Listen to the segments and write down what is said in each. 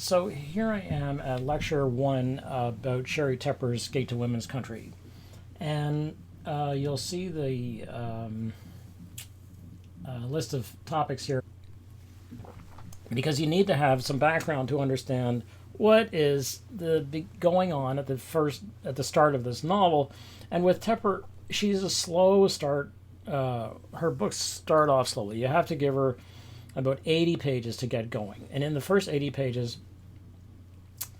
So here I am at lecture one about Sherry Tepper's Gate to Women's Country. And you'll see the list of topics here because you need to have some background to understand what is going on at the start of this novel. And with Tepper, she's a slow start. Her books start off slowly. You have to give her about 80 pages to get going. And in the first 80 pages,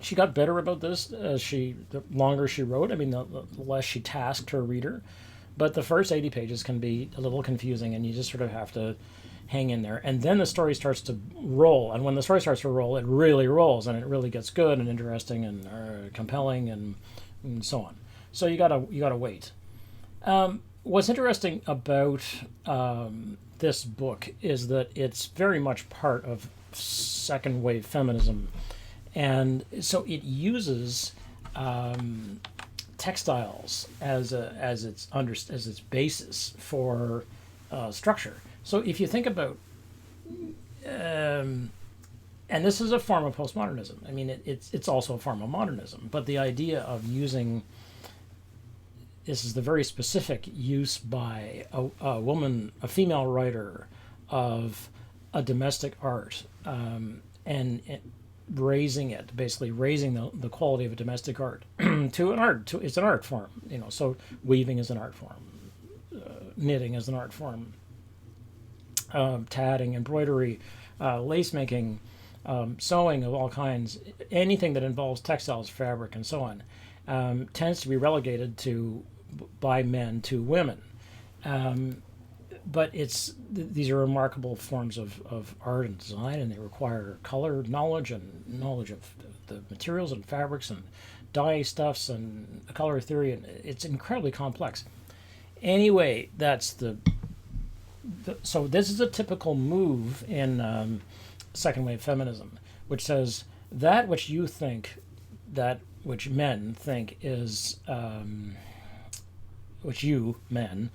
she got better about this the longer she wrote. I mean, the less she tasked her reader. But the first 80 pages can be a little confusing, and you just sort of have to hang in there. And then the story starts to roll. And when the story starts to roll, it really rolls, and it really gets good and interesting and compelling and so on. So you gotta wait. What's interesting about this book is that it's very much part of second wave feminism, and so it uses textiles as its basis for structure. So if you think about, and this is a form of postmodernism. I mean, it's also a form of modernism, but the idea of using this is the very specific use by a woman, a female writer, of a domestic art, and raising it, basically raising the quality of a domestic art to an art. It's an art form, So weaving is an art form, knitting is an art form, tatting, embroidery, lace making, sewing of all kinds, anything that involves textiles, fabric, and so on, tends to be relegated by men to women. But these are remarkable forms of art and design, and they require color knowledge and knowledge of the materials and fabrics and dye stuffs and color theory, and it's incredibly complex. Anyway, that's so this is a typical move in second wave feminism, which says that which you think, that which men think is, which you men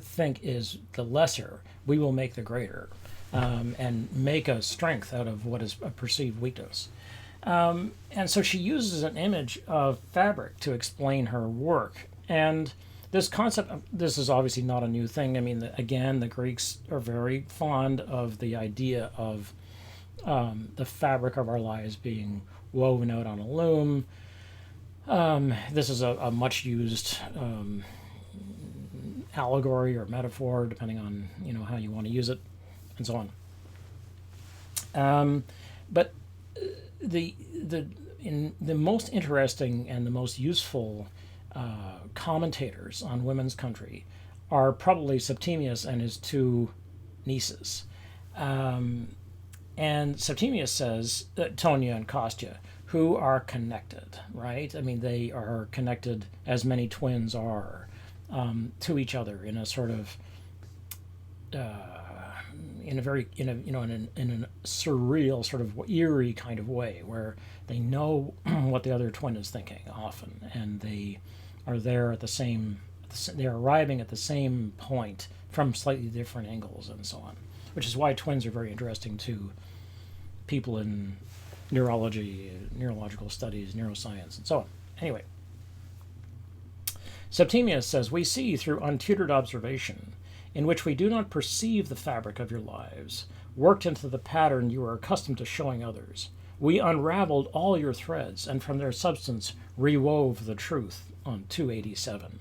think is the lesser, we will make the greater, and make a strength out of what is a perceived weakness. And so she uses an image of fabric to explain her work. And this concept, this is obviously not a new thing. I mean, again, the Greeks are very fond of the idea of the fabric of our lives being woven out on a loom. This is a much used allegory or metaphor, depending on how you want to use it, and so on. But the most interesting and the most useful commentators on women's country are probably Septimius and his two nieces. And Septimius says that Tonia and Kostya, who are connected, right? I mean, they are connected as many twins are to each other in a sort of in a surreal, sort of eerie kind of way, where they know what the other twin is thinking often, and they are there at they're arriving at the same point from slightly different angles and so on, which is why twins are very interesting to people in neurology, neurological studies, neuroscience, and so on. Anyway, Septimius says, we see through untutored observation, in which we do not perceive the fabric of your lives, worked into the pattern you are accustomed to showing others. We unraveled all your threads, and from their substance rewove the truth on 287.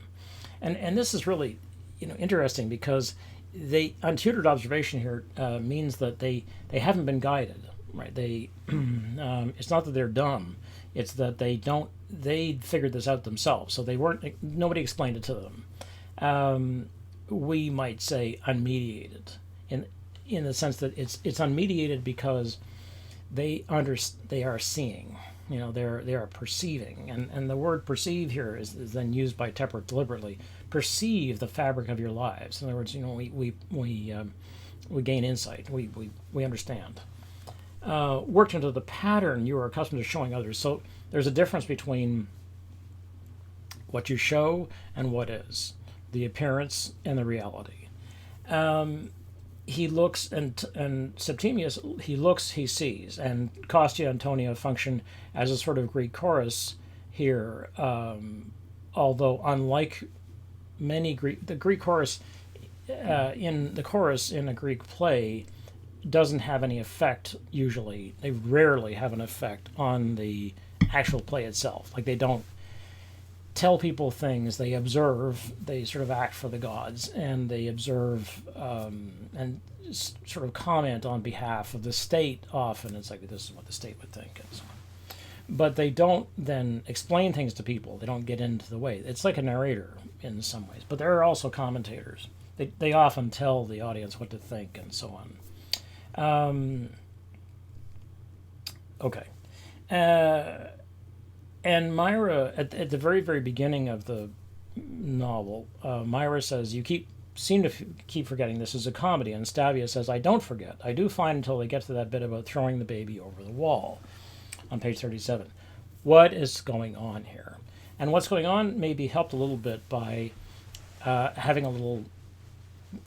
And this is really interesting, because untutored observation here means that they haven't been guided, right? It's not that they're dumb, it's that they figured this out themselves, so nobody explained it to them. We might say unmediated, in the sense that it's unmediated because they are seeing, they are perceiving, and the word perceive here is then used by Tepper deliberately. Perceive the fabric of your lives. In other words, we gain insight, we understand. Worked into the pattern you are accustomed to showing others. So there's a difference between what you show and what is, the appearance and the reality. he looks, and Septimius, he looks, he sees, and Costia and Antonia function as a sort of Greek chorus here, although unlike many the Greek chorus, in the chorus in a Greek play doesn't have any effect usually. They rarely have an effect on the actual play itself. Like, they don't tell people things, they observe, they sort of act for the gods, and they observe and sort of comment on behalf of the state often. It's like, this is what the state would think, and so on. But they don't then explain things to people. They don't get into the way. It's like a narrator in some ways, but there are also commentators. They often tell the audience what to think and so on. Okay. And Myra, at the very, very beginning of the novel, Myra says, you seem to keep forgetting this is a comedy. And Stavia says, I don't forget. I do find until they get to that bit about throwing the baby over the wall on page 37. What is going on here? And what's going on may be helped a little bit by having a little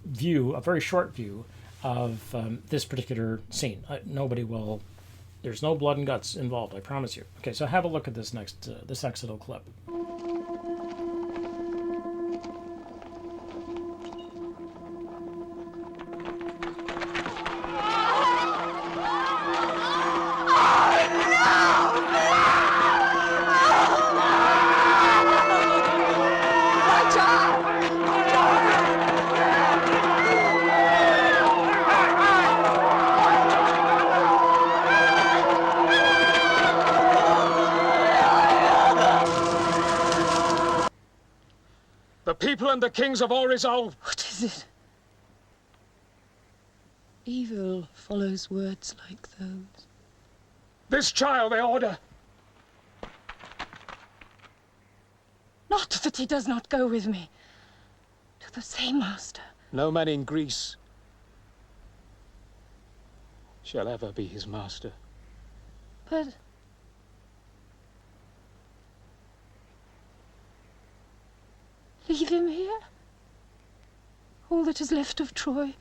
view, a very short view, of this particular scene. There's no blood and guts involved, I promise you. Okay, so have a look at this next little clip. The people and the kings have all resolved. What is it? Evil follows words like those. This child they order. Not that he does not go with me. To the same master. No man in Greece shall ever be his master. But... leave him here? All that is left of Troy?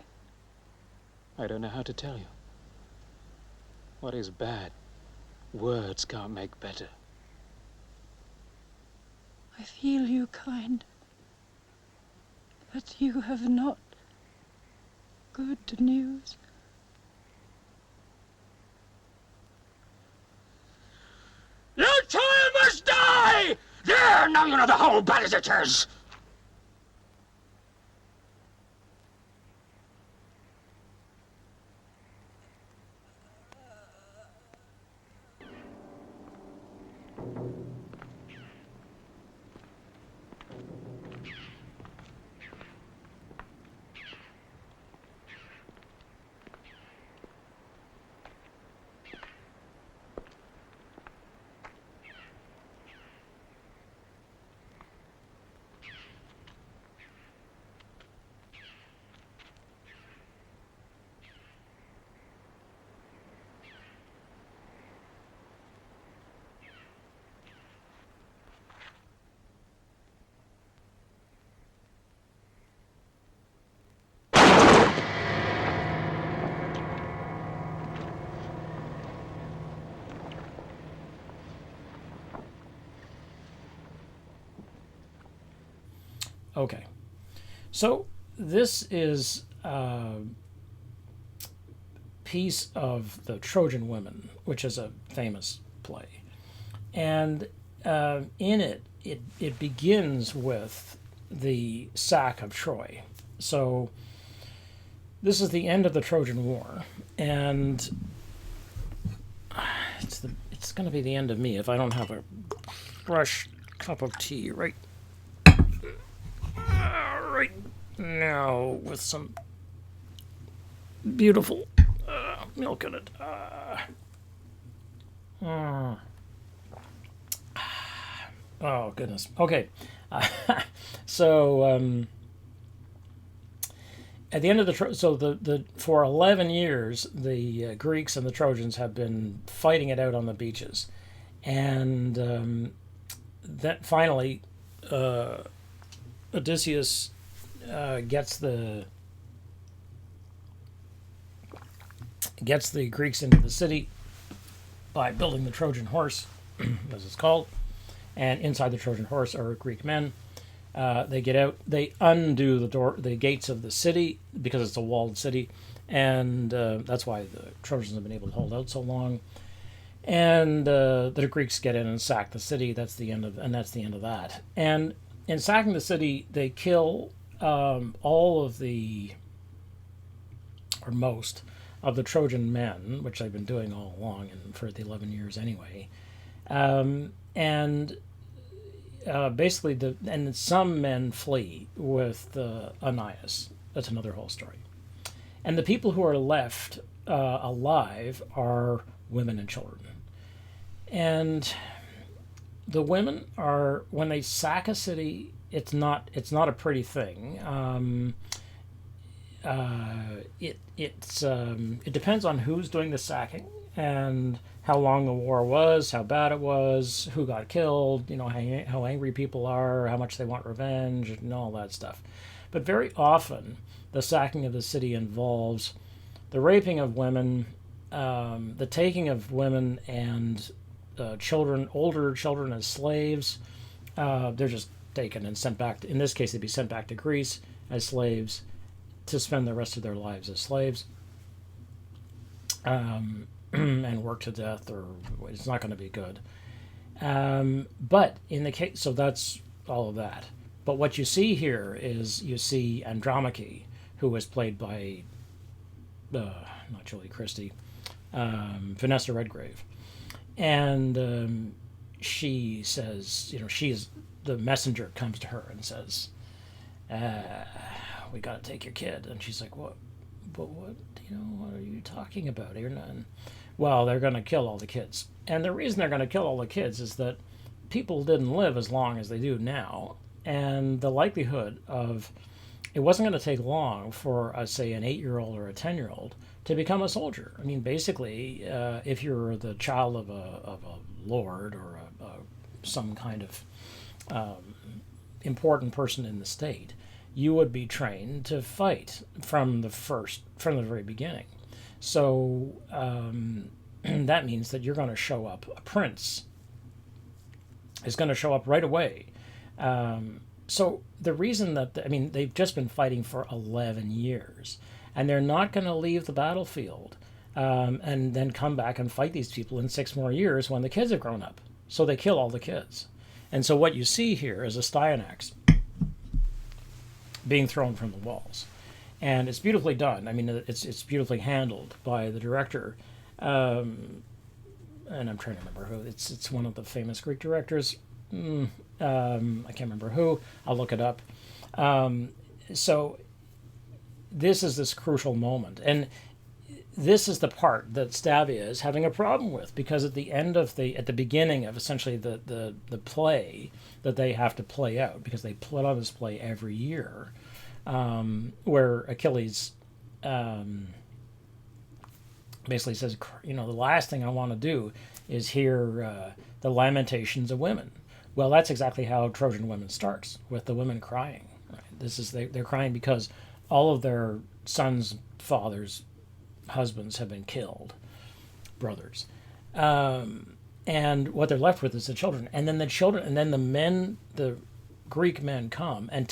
I don't know how to tell you. What is bad, words can't make better. I feel you, kind. But you have not good news. You child must die! There, now you know the whole bad as it is! Okay, so this is a piece of the Trojan Women, which is a famous play. And in it begins with the sack of Troy. So this is the end of the Trojan War, and it's going to be the end of me if I don't have a fresh cup of tea right now with some beautiful milk in it. Oh, goodness. Okay. So at the end of the for 11 years, the Greeks and the Trojans have been fighting it out on the beaches. And that finally Odysseus gets the gets the Greeks into the city by building the Trojan horse, as it's called. And inside the Trojan horse are Greek men. They get out. They undo the gates of the city because it's a walled city, and that's why the Trojans have been able to hold out so long. And the Greeks get in and sack the city. That's the end of that. And in sacking the city, they kill all of the, or most of the Trojan men, which they've been doing all along and for the 11 years anyway. And basically, and some men flee with Aeneas. That's another whole story. And the people who are left alive are women and children. And the women are, when they sack a city, it's not a pretty thing. It depends on who's doing the sacking and how long the war was, how bad it was, who got killed, how angry people are, how much they want revenge, and all that stuff. But very often, the sacking of the city involves the raping of women, the taking of women and children, older children as slaves. They're just taken and sent back. In this case, they'd be sent back to Greece as slaves to spend the rest of their lives as slaves. And work to death, or it's not going to be good. But in the case, so that's all of that. But what you see here is you see Andromache, who was played by, not Julie Christie, Vanessa Redgrave. And she says, the messenger comes to her and says, we got to take your kid. And she's like, what? But what are you talking about here? Well, they're going to kill all the kids. And the reason they're going to kill all the kids is that people didn't live as long as they do now. And the likelihood of, it wasn't going to take long for, say, an 8-year-old or a 10-year-old to become a soldier. I mean, basically, if you're the child of a lord or some kind of important person in the state, you would be trained to fight from the very beginning. So that means that you're going to show up. A prince is going to show up right away. So the reason that, they've just been fighting for 11 years, and they're not going to leave the battlefield and then come back and fight these people in 6 more years when the kids have grown up. So they kill all the kids. And so what you see here is a Styanax being thrown from the walls. And it's beautifully done. I mean, it's beautifully handled by the director. And I'm trying to remember who. It's one of the famous Greek directors. I can't remember who. I'll look it up. So this is this crucial moment. And this is the part that Stavia is having a problem with, because at the beginning of essentially the play that they have to play out, because they put on this play every year, where Achilles basically says, the last thing I want to do is hear the lamentations of women. Well, that's exactly how Trojan Women starts, with the women crying. Right? They're crying because all of their sons, fathers, husbands have been killed, brothers, and what they're left with is the children, and then the men, the Greek men come and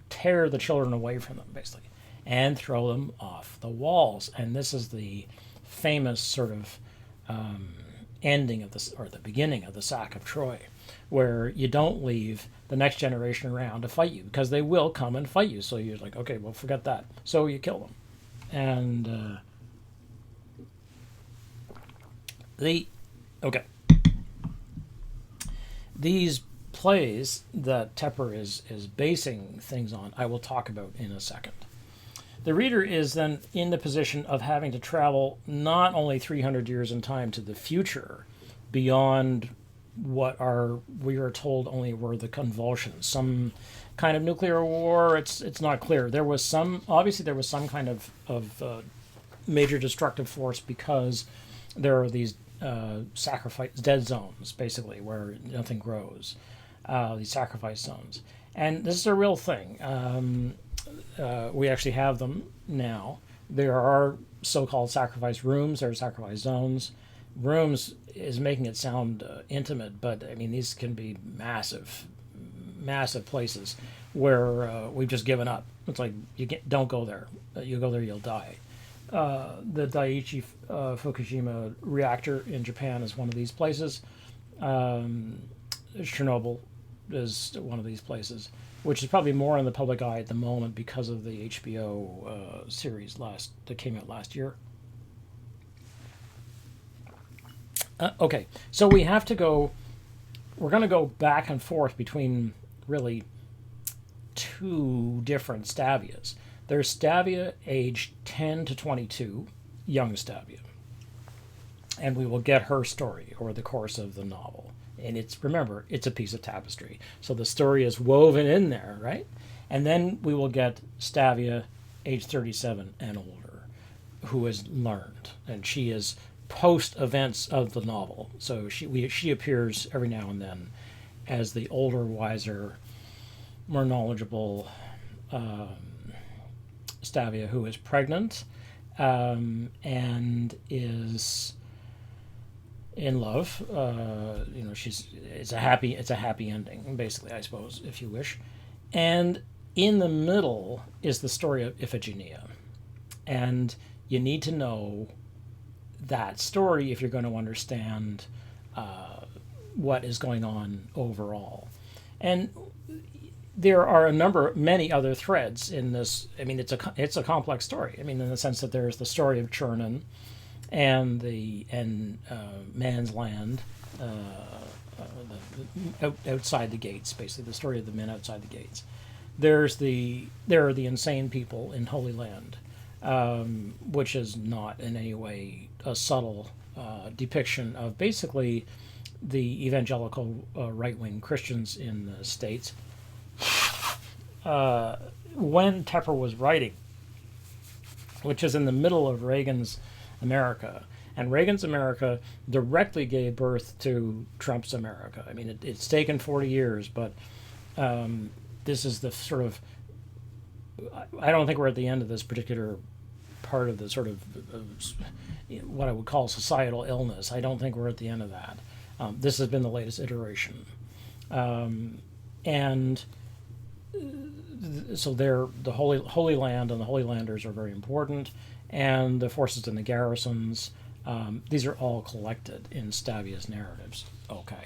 tear the children away from them, basically, and throw them off the walls. And this is the famous sort of ending of this, or the beginning of the sack of Troy, where you don't leave the next generation around to fight you, because they will come and fight you. So you're like, okay, well, forget that. So you kill them. And these plays that Tepper is basing things on, I will talk about in a second. The reader is then in the position of having to travel not only 300 years in time to the future, beyond what we are told only were the convulsions, some kind of nuclear war. It's not clear. There was some kind of major destructive force, because there are these dead zones, basically, where nothing grows. These sacrifice zones, and this is a real thing. We actually have them now, There are so-called sacrifice rooms. There are sacrifice zones. Rooms is making it sound intimate, but I mean these can be massive, massive places where we've just given up. It's like don't go there. You go there, you'll die. The Daiichi Fukushima reactor in Japan is one of these places. Chernobyl is one of these places, which is probably more in the public eye at the moment because of the HBO series that came out last year. Okay, so we have to go. We're going to go back and forth between really two different Stavias. There's Stavia aged 10 to 22, young Stavia, and we will get her story over the course of the novel. And remember, it's a piece of tapestry, so the story is woven in there, right? And then we will get Stavia, age 37 and older, who has learned, and she is post events of the novel. So she appears every now and then as the older, wiser, more knowledgeable Stavia, who is pregnant and is in love. It's a happy ending, basically, I suppose, if you wish. And in the middle is the story of Iphigenia, and you need to know that story if you're going to understand what is going on overall. And there are many other threads in this. I mean, it's a complex story. I mean, in the sense that there's the story of Chernin and Man's Land, outside the gates, basically the story of the men outside the gates. There are the insane people in Holy Land, which is not in any way a subtle depiction of basically the evangelical right-wing Christians in the States. When Tepper was writing, which is in the middle of Reagan's America, and Reagan's America directly gave birth to Trump's America. I mean, it's taken 40 years, but this is the sort of, I don't think we're at the end of this particular part of the sort of what I would call societal illness. I don't think we're at the end of that. This has been the latest iteration. And so the Holy Land and the Holy Landers are very important, and the forces in the garrisons. These are all collected in Stavia's narratives. Okay.